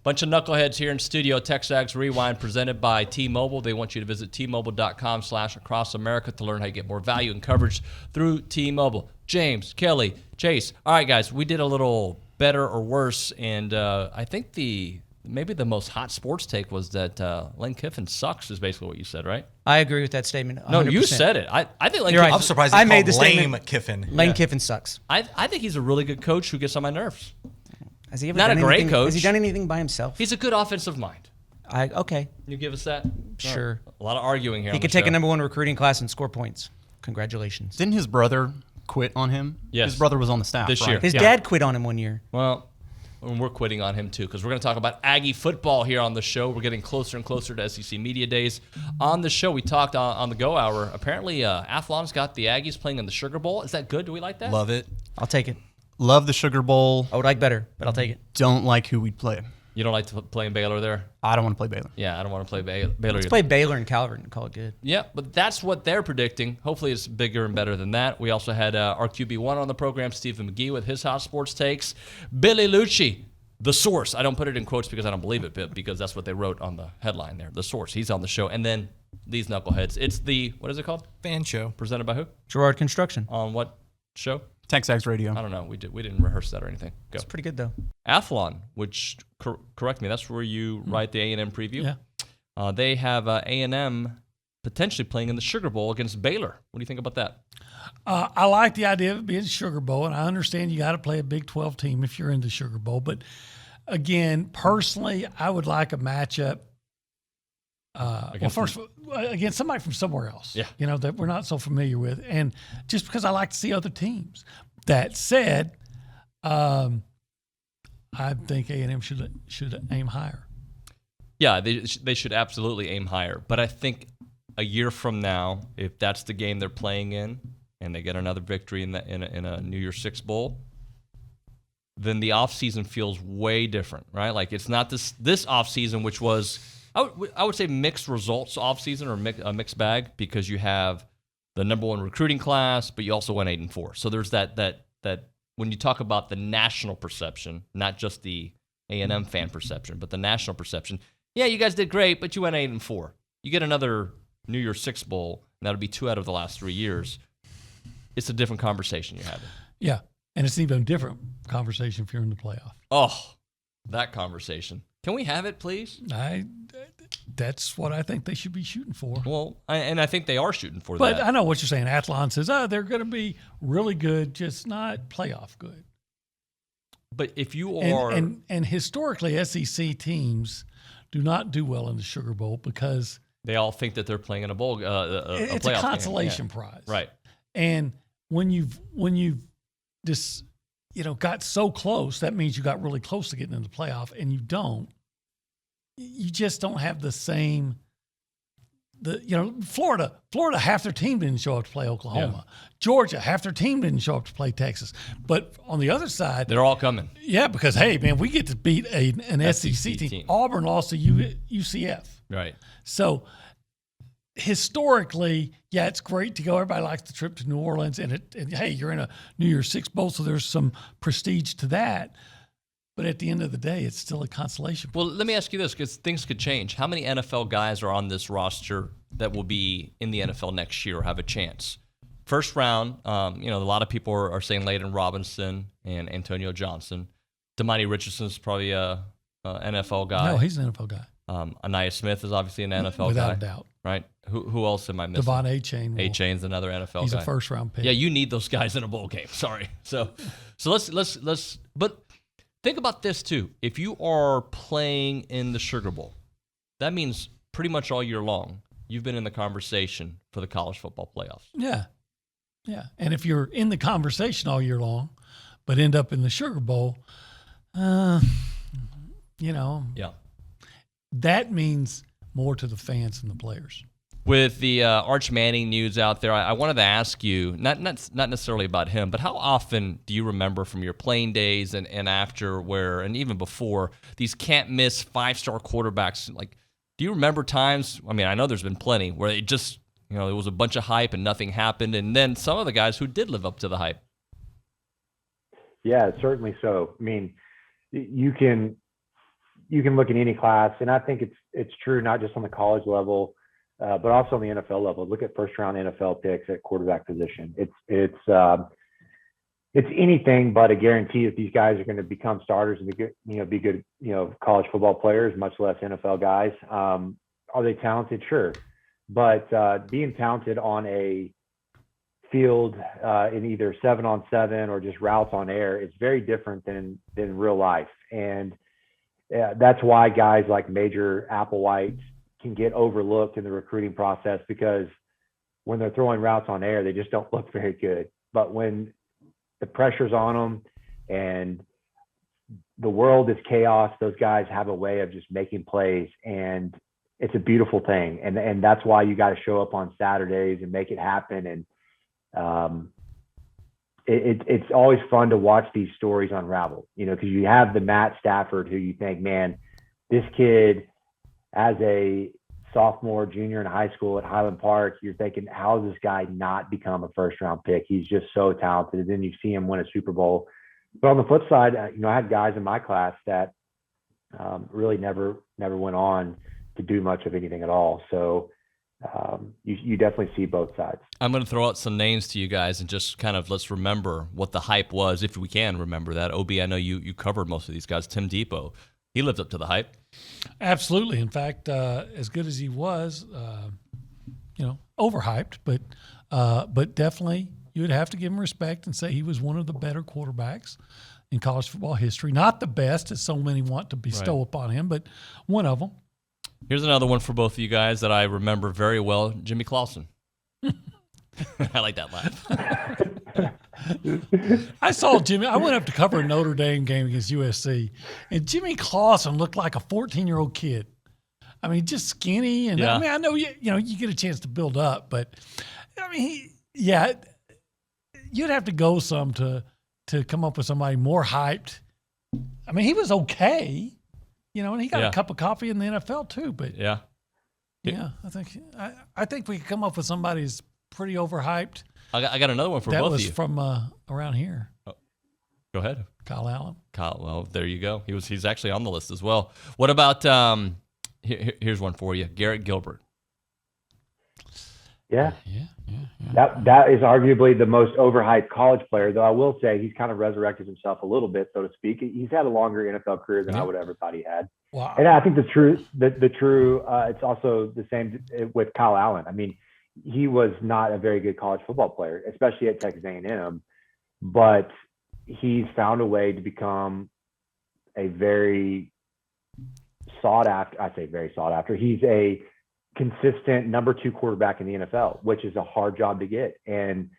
Bunch of knuckleheads here in studio. TexAgs Rewind presented by T-Mobile. They want you to visit T-Mobile.com/acrossamerica to learn how you get more value and coverage through T-Mobile. James, Kelly, Chase. All right, guys, we did a little better or worse, and I think maybe the most hot sports take was that Lane Kiffin sucks is basically what you said, right? I agree with that statement 100%. No, you said it. I think Lane You're Kiffin, right. I'm surprised I he made called the statement. lame Kiffin. Lane Kiffin sucks. I think he's a really good coach who gets on my nerves. Has he ever Not done a great anything, coach. Has he done anything by himself? He's a good offensive mind. Okay. You give us that? Sure. A lot of arguing here. He could take a number one recruiting class and score points. Congratulations. Didn't his brother quit on him? Yes. His brother was on the staff This right? year. His Yeah. dad quit on him one year. Well, and we're quitting on him too because we're going to talk about Aggie football here on the show. We're getting closer and closer to SEC Media Days. On the show, we talked on the Go Hour. Apparently, Athlon's got the Aggies playing in the Sugar Bowl. Is that good? Do we like that? Love it. I'll take it. Love the Sugar Bowl. I would like better, but I'll take it. Don't like who we'd play. You don't like to play in Baylor there? I don't want to play Baylor. Yeah, I don't want to play Baylor. Let's play Baylor and Calvert and call it good. Yeah, but that's what they're predicting. Hopefully it's bigger and better than that. We also had our QB1 on the program, Stephen McGee, with his hot sports takes. Billy Liucci, the source. I don't put it in quotes because I don't believe it, but because that's what they wrote on the headline there. The source. He's on the show. And then these knuckleheads. It's the, what is it called? Fan show. Presented by who? Gerard Construction. On what show? TexAgs Radio. I don't know. We didn't rehearse that or anything. Go. It's pretty good, though. Athlon, which, correct me, that's where you write the A&M preview. Yeah. They have A&M potentially playing in the Sugar Bowl against Baylor. What do you think about that? I like the idea of it being Sugar Bowl, and I understand you got to play a Big 12 team if you're in the Sugar Bowl. But again, personally, I would like a matchup. Against somebody from somewhere else, that we're not so familiar with, and just because I like to see other teams. That said, I think A&M should aim higher. Yeah, they should absolutely aim higher. But I think a year from now, if that's the game they're playing in, and they get another victory in a New Year's Six Bowl, then the offseason feels way different, right? Like it's not this offseason, which was I would say mixed results offseason or a mixed bag because you have the number one recruiting class, but you also went 8-4. So there's that when you talk about the national perception, not just the A&M fan perception, but the national perception. Yeah, you guys did great, but you went 8-4. You get another New Year's Six Bowl, and that'll be 2 out of the last 3 years. It's a different conversation you're having. Yeah, and it's an even different conversation if you're in the playoff. Oh, that conversation. Can we have it, please? That's what I think they should be shooting for. Well, I think they are shooting for that. But I know what you're saying. Athlon says, they're going to be really good, just not playoff good. But if you are... And historically, SEC teams do not do well in the Sugar Bowl because... They all think that they're playing in a bowl, it's a consolation prize. Right. And when you've just, got so close, that means you got really close to getting in the playoff, and you don't. You just don't have the same. Florida, half their team didn't show up to play Oklahoma. Yeah. Georgia, half their team didn't show up to play Texas. But on the other side, they're all coming. Yeah, because hey, man, we get to beat an SEC team. Auburn lost to UCF. Right. So historically, yeah, it's great to go. Everybody likes the trip to New Orleans, and hey, you're in a New Year's Six Bowl, so there's some prestige to that. But at the end of the day, it's still a consolation. Well, let me ask you this, because things could change. How many NFL guys are on this roster that will be in the NFL next year or have a chance? First round, a lot of people are saying Layden Robinson and Antonio Johnson. Damani Richardson's probably a NFL guy. No, he's an NFL guy. Anaya Smith is obviously an NFL guy. Without a doubt. Right? Who else am I missing? Devon Achane. Achane's another NFL guy. He's a first-round pick. Yeah, you need those guys in a bowl game. Sorry. So let's but think about this too. If you are playing in the Sugar Bowl, that means pretty much all year long you've been in the conversation for the college football playoffs. Yeah. Yeah. And if you're in the conversation all year long, but end up in the Sugar Bowl, Yeah. That means more to the fans than the players. With the Arch Manning news out there, I wanted to ask you, not necessarily about him, but how often do you remember from your playing days and after and even before, these can't-miss 5-star quarterbacks? Like, do you remember times, I mean, I know there's been plenty, where it just, there was a bunch of hype and nothing happened, and then some of the guys who did live up to the hype? Yeah, certainly so. I mean, you can you can look at any class, and I think it's true not just on the college level, but also on the NFL level. Look at first round NFL picks at quarterback position. It's anything but a guarantee that these guys are going to become starters and be good college football players, much less NFL guys. Are they talented? Sure, but being talented on a field in either 7-on-7 or just routes on air is very different than real life, and that's why guys like Major Applewhite can get overlooked in the recruiting process, because when they're throwing routes on air, they just don't look very good. But when the pressure's on them and the world is chaos, those guys have a way of just making plays, and it's a beautiful thing. And that's why you got to show up on Saturdays and make it happen. And it's always fun to watch these stories unravel, because you have the Matt Stafford who you think, man, this kid as a sophomore, junior in high school at Highland Park, you're thinking, how does this guy not become a first round pick? He's just so talented. And then you see him win a Super Bowl. But on the flip side, I had guys in my class that really never went on to do much of anything at all. So you definitely see both sides. I'm going to throw out some names to you guys and just kind of let's remember what the hype was, if we can remember that. OB, I know you covered most of these guys. Tim Depot, he lived up to the hype. Absolutely. In fact, as good as he was, overhyped, but definitely you would have to give him respect and say he was one of the better quarterbacks in college football history. Not the best, as so many want to bestow upon him, but one of them. Here's another one for both of you guys that I remember very well, Jimmy Clausen. I like that laugh. I saw Jimmy. I went up to cover a Notre Dame game against USC, and Jimmy Clausen looked like a 14-year-old kid. I mean, just skinny, and I know you get a chance to build up, but I mean, you'd have to go some to come up with somebody more hyped. I mean, he was okay, and he got a cup of coffee in the NFL too. But I think we could come up with somebody who's pretty overhyped. I got another one for both of you. That was from around here. Oh, go ahead. Kyle Allen. Well, there you go. He's actually on the list as well. What about here's one for you, Garrett Gilbert. Yeah. That is arguably the most overhyped college player, though I will say he's kind of resurrected himself a little bit, so to speak. He's had a longer NFL career than I would ever thought he had. Wow. And I think the true it's also the same with Kyle Allen. I mean, he was not a very good college football player, especially at Texas A&M, but he's found a way to become a very sought after. I say very sought after. He's a consistent number 2 quarterback in the NFL, which is a hard job to get. And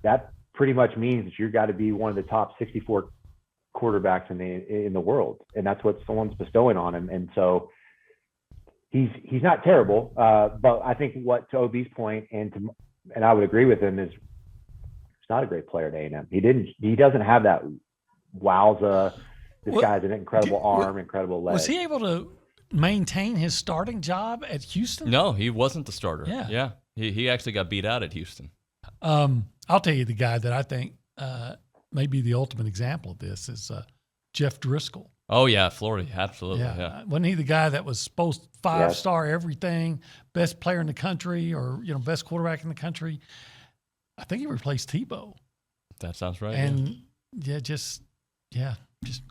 that pretty much means that you've got to be one of the top 64 quarterbacks in the world. And that's what someone's bestowing on him. And so he's not terrible. But I think to OB's point, and I would agree with him, is he's not a great player at A&M. He doesn't have that wowza. This guy has an incredible arm, incredible leg. Was he able to maintain his starting job at Houston? No, he wasn't the starter. Yeah. He actually got beat out at Houston. I'll tell you the guy that I think may be the ultimate example of this is Jeff Driscoll. Oh, yeah, Florida, absolutely. Yeah. Wasn't he the guy that was supposed 5-star everything, best player in the country, or best quarterback in the country? I think he replaced Tebow. That sounds right. And just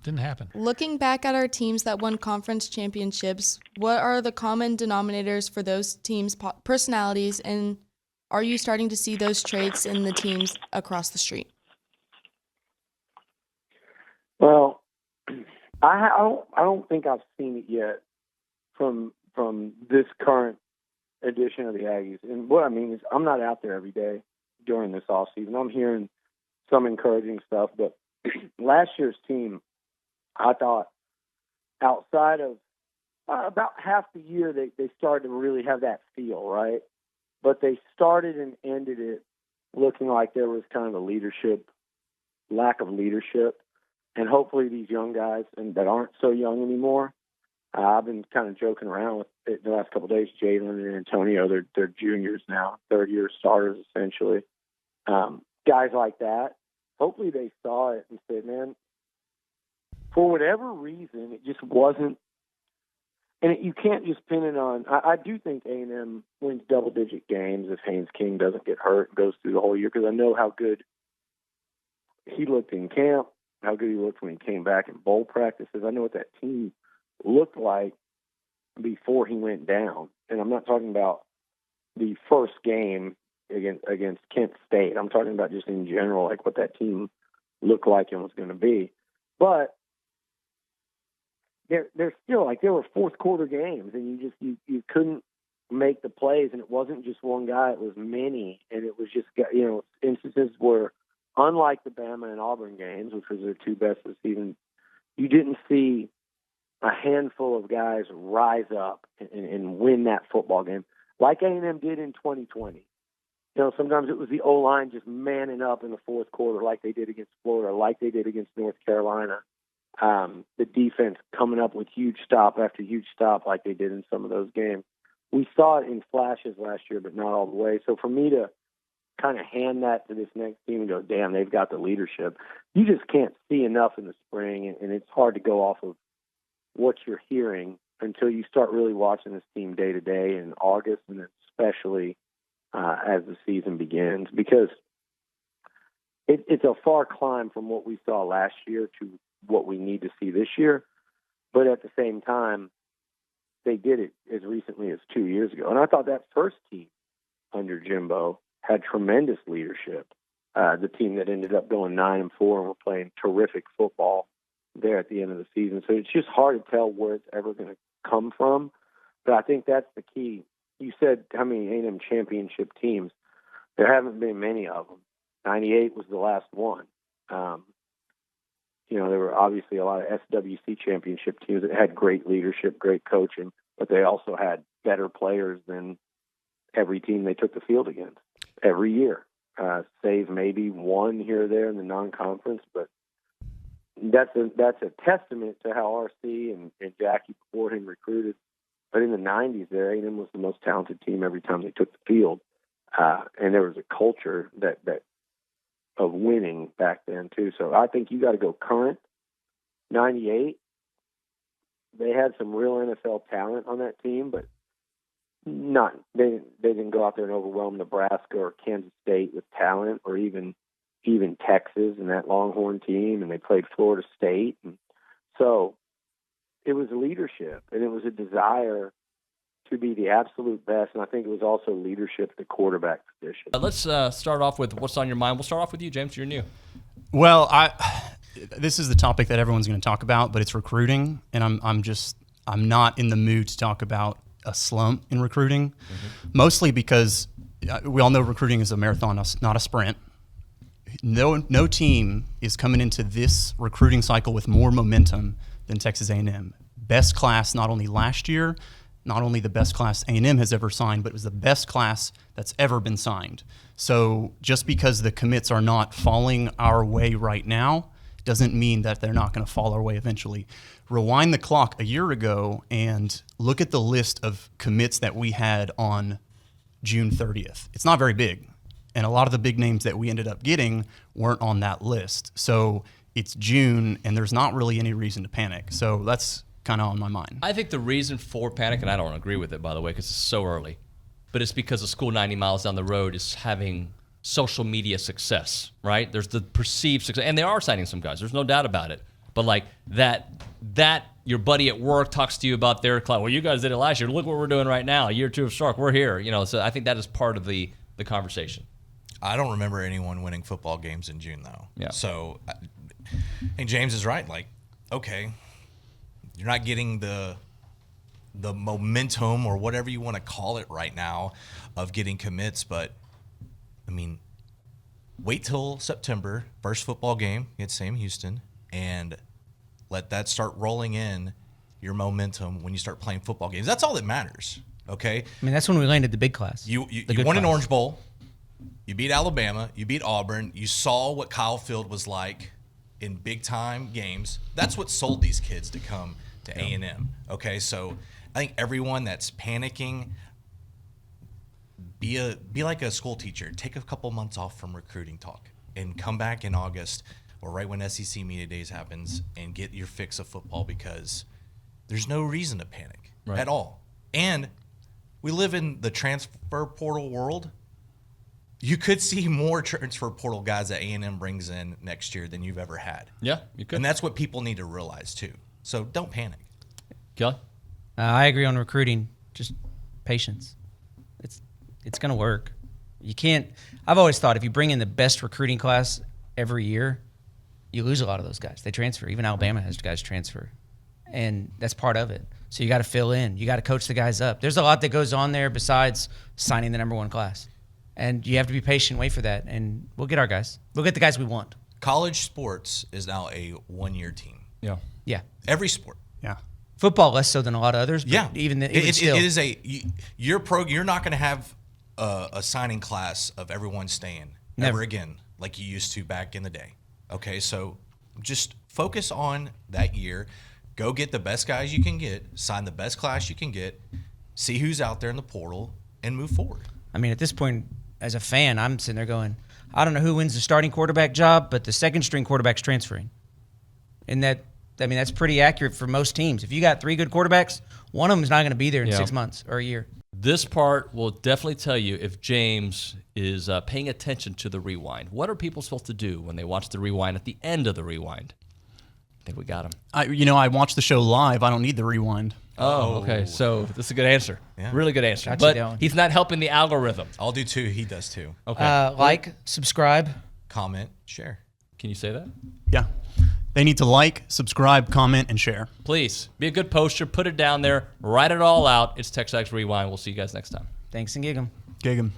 didn't happen. Looking back at our teams that won conference championships, what are the common denominators for those teams' personalities, and are you starting to see those traits in the teams across the street? Well, I don't think I've seen it yet from this current edition of the Aggies. And what I mean is I'm not out there every day during this off season. I'm hearing some encouraging stuff, but last year's team, I thought outside of about half the year, they started to really have that feel, right? But they started and ended it looking like there was kind of a lack of leadership. And hopefully these young guys that aren't so young anymore, I've been kind of joking around with it the last couple of days. Jalen and Antonio, they're juniors now, third-year starters essentially. Guys like that, hopefully they saw it and said, man, for whatever reason, it just wasn't And you can't just pin it on. I do think A&M wins double-digit games if Haynes King doesn't get hurt and goes through the whole year, because I know how good he looked in camp, how good he looked when he came back in bowl practices. I know what that team looked like before he went down. And I'm not talking about the first game against Kent State. I'm talking about just in general, like what that team looked like and was going to be. But they're still like, there were fourth quarter games, and you couldn't make the plays, and it wasn't just one guy, it was many, and it was just, instances where, unlike the Bama and Auburn games, which was their two best this season, you didn't see a handful of guys rise up and win that football game like A&M did in 2020. Sometimes it was the O-line just manning up in the fourth quarter like they did against Florida, like they did against North Carolina. The defense coming up with huge stop after huge stop like they did in some of those games. We saw it in flashes last year, but not all the way. So for me to kind of hand that to this next team and go, damn, they've got the leadership, you just can't see enough in the spring, and it's hard to go off of what you're hearing until you start really watching this team day to day in August, and especially as the season begins, because it's a far climb from what we saw last year to what we need to see this year. But at the same time, they did it as recently as 2 years ago. And I thought that first team under Jimbo had tremendous leadership. The team that ended up going 9-4 and were playing terrific football there at the end of the season. So it's just hard to tell where it's ever going to come from. But I think that's the key. You said how many A&M championship teams. There haven't been many of them. 98 was the last one. There were obviously a lot of SWC championship teams that had great leadership, great coaching, but they also had better players than every team they took the field against every year, save maybe one here or there in the non-conference. But that's a testament to how RC and Jackie before him recruited. But in the 90s, there, A&M was the most talented team every time they took the field, and there was a culture that of winning back then too. So I think you got to go current. 98, they had some real NFL talent on that team, but they didn't go out there and overwhelm Nebraska or Kansas State with talent, or even Texas and that Longhorn team, and they played Florida State. And so it was leadership, and it was a desire to be the absolute best, and I think it was also leadership at the quarterback position. Let's start off with what's on your mind. We'll start off with you, James. You're new. Well, this is the topic that everyone's going to talk about, but it's recruiting, and I'm not in the mood to talk about a slump in recruiting, mostly because we all know recruiting is a marathon, not a sprint. No team is coming into this recruiting cycle with more momentum than Texas A&M. Best class not only last year, not only the best class A&M has ever signed, but it was the best class that's ever been signed. So just because the commits are not falling our way right now doesn't mean that they're not going to fall our way eventually. Rewind the clock a year ago and look at the list of commits that we had on June 30th. It's not very big. And a lot of the big names that we ended up getting weren't on that list. So it's June, and there's not really any reason to panic. So that's kind of on my mind. I think the reason for panic, and I don't agree with it, by the way, because it's so early, but it's because a school 90 miles down the road is having social media success, right? There's the perceived success, and they are signing some guys. There's no doubt about it. But like that your buddy at work talks to you about their class. Well, you guys did it last year. Look what we're doing right now. Year 2 of Stark. We're here. So I think that is part of the conversation. I don't remember anyone winning football games in June, though. Yeah. So, and James is right. Like, okay, you're not getting the momentum or whatever you want to call it right now of getting commits, but I mean, wait till September, first football game against Sam Houston, and let that start rolling in your momentum when you start playing football games. That's all that matters, okay? I mean, that's when we landed the big class. You won an Orange Bowl. You beat Alabama. You beat Auburn. You saw what Kyle Field was like in big-time games. That's what sold these kids to come to A&M, okay? So I think everyone that's panicking, be like a school teacher. Take a couple months off from recruiting talk and come back in August or right when SEC Media Days happens and get your fix of football, because there's no reason to panic. at all. And we live in the transfer portal world. You could see more transfer portal guys that A&M brings in next year than you've ever had. Yeah, you could. And that's what people need to realize too. So don't panic. Kelly? I agree on recruiting. Just patience. It's going to work. You can't. I've always thought if you bring in the best recruiting class every year, you lose a lot of those guys. They transfer. Even Alabama has guys transfer, and that's part of it. So you got to fill in. You got to coach the guys up. There's a lot that goes on there besides signing the number one class, and you have to be patient, wait for that, and we'll get our guys. We'll get the guys we want. College sports is now a one-year team. Yeah. Yeah. Every sport. Yeah. Football less so than a lot of others. But Yeah. Even It still. is you're not going to have a signing class of everyone staying Never. ever again like you used to back in the day. Okay, so just focus on that year. Go get the best guys you can get, sign the best class you can get, see who's out there in the portal, and move forward. I mean, at this point, as a fan, I'm sitting there going, I don't know who wins the starting quarterback job, but the second string quarterback's transferring. And that's pretty accurate for most teams. If you got 3 good quarterbacks, one of them is not going to be there in 6 months or a year. This part will definitely tell you if James is paying attention to the rewind. What are people supposed to do when they watch the rewind at the end of the rewind? I think we got him. I watch the show live. I don't need the rewind. Oh, okay. So this is a good answer. Yeah. Really good answer. Got you, But Dylan. he's not helping the algorithm. I'll do too. He does too. Okay. Like, subscribe. Comment, share. Can you say that? Yeah. They need to like, subscribe, comment, and share. Please. Be a good poster. Put it down there. Write it all out. It's TexAgs Rewind. We'll see you guys next time. Thanks and gig 'em. Gig 'em.